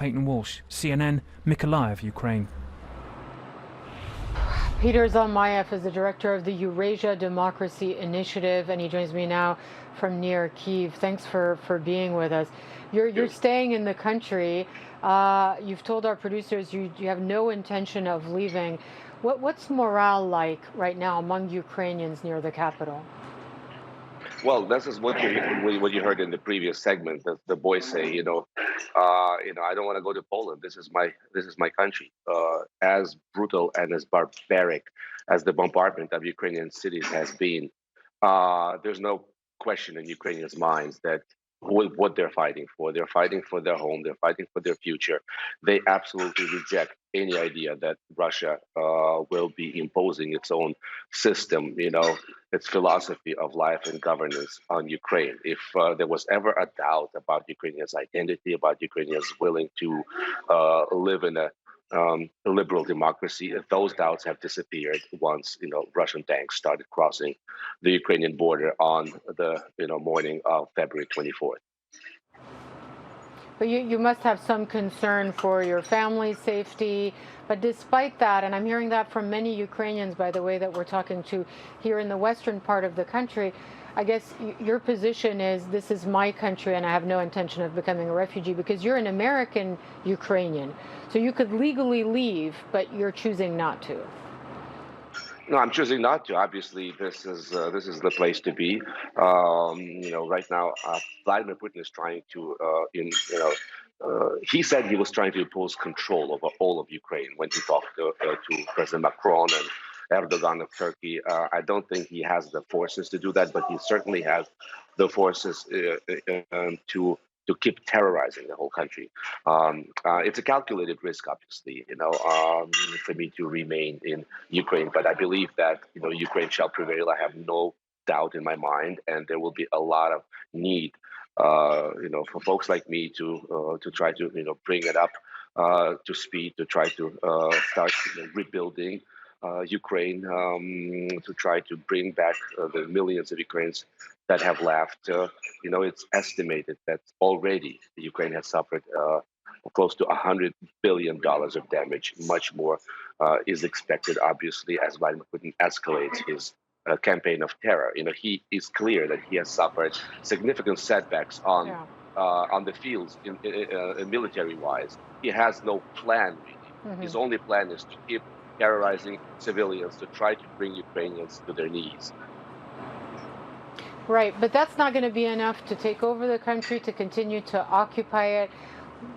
Peyton Walsh, CNN, Mykolaiv, Ukraine. Peter Zalmayev is the director of the Eurasia Democracy Initiative, and he joins me now from near Kyiv. Thanks for being with us. You're staying in the country. You've told our producers you have no intention of leaving. What's morale like right now among Ukrainians near the capital? Well, this is what you heard in the previous segment. The boys say, I don't want to go to Poland. This is my country. As brutal and as barbaric as the bombardment of Ukrainian cities has been, there's no question in Ukrainians' minds that what they're fighting for. They're fighting for their home. They're fighting for their future. They absolutely reject any idea that Russia will be imposing its own system, its philosophy of life and governance on Ukraine. If there was ever a doubt about Ukrainians' identity, about Ukrainians willing to live in a liberal democracy, those doubts have disappeared once Russian tanks started crossing the Ukrainian border on the morning of February 24th. But you must have some concern for your family's safety. But despite that, and I'm hearing that from many Ukrainians, by the way, that we're talking to here in the western part of the country, I guess your position is this is my country and I have no intention of becoming a refugee, because you're an American Ukrainian. So you could legally leave, but you're choosing not to. No, I'm choosing not to. Obviously, this is the place to be. Right now, Vladimir Putin is trying to, he said he was trying to impose control over all of Ukraine when he talked to President Macron and Erdogan of Turkey. I don't think he has the forces to do that, but he certainly has the forces to keep terrorizing the whole country. It's a calculated risk, obviously, for me to remain in Ukraine. But I believe that, Ukraine shall prevail. I have no doubt in my mind, and there will be a lot of need, for folks like me to try to, bring it up to speed, to try to start rebuilding Ukraine, to try to bring back the millions of Ukrainians that have left. It's estimated that already Ukraine has suffered close to $100 billion of damage. Much more is expected, obviously, as Vladimir Putin escalates his campaign of terror. He is clear that he has suffered significant setbacks on the fields, military-wise. He has no plan, really. Mm-hmm. His only plan is to keep terrorizing civilians, to try to bring Ukrainians to their knees. Right, but that's not going to be enough to take over the country, to continue to occupy it.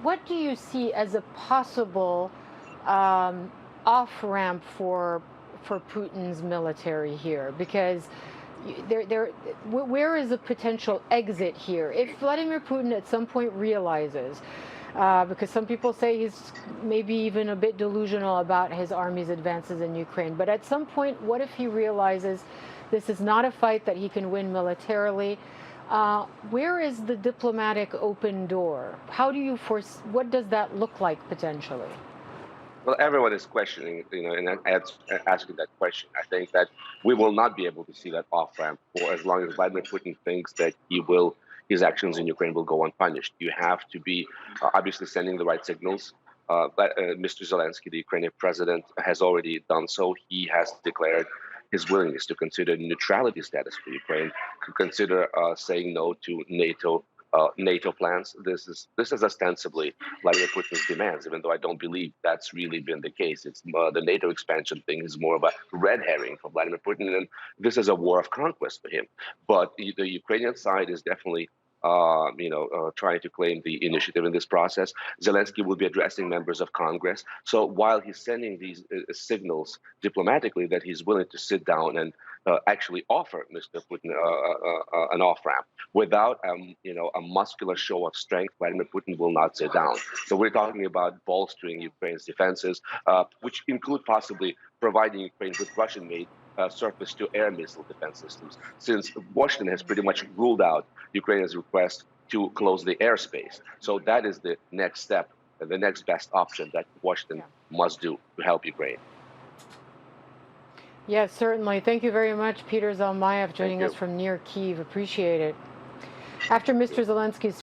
What do you see as a possible off-ramp for Putin's military here? Because where is the potential exit here? If Vladimir Putin at some point realizes, because some people say he's maybe even a bit delusional about his army's advances in Ukraine, but at some point, what if he realizes this is not a fight that he can win militarily? Where is the diplomatic open door? How do you what does that look like potentially? Well, everyone is questioning, and asking that question. I think that we will not be able to see that off-ramp for as long as Vladimir Putin thinks that his actions in Ukraine will go unpunished. You have to be obviously sending the right signals. But Mr. Zelensky, the Ukrainian president, has already done so. He has declared his willingness to consider neutrality status for Ukraine, to consider saying no to NATO plans. This is ostensibly Vladimir Putin's demands, even though I don't believe that's really been the case. It's the NATO expansion thing is more of a red herring for Vladimir Putin, and this is a war of conquest for him. But the Ukrainian side is definitely trying to claim the initiative in this process. Zelensky will be addressing members of Congress. So while he's sending these signals diplomatically that he's willing to sit down and actually offer Mr. Putin an off-ramp, without a muscular show of strength, Vladimir Putin will not sit down. So we're talking about bolstering Ukraine's defenses, which include possibly providing Ukraine with Russian-made surface-to-air missile defense systems, since Washington has pretty much ruled out Ukraine's request to close the airspace. So that is the next step, the next best option that Washington must do to help Ukraine. Yes, certainly. Thank you very much, Peter Zalmayev, joining us from near Kyiv. Appreciate it. After Mr. Zelensky's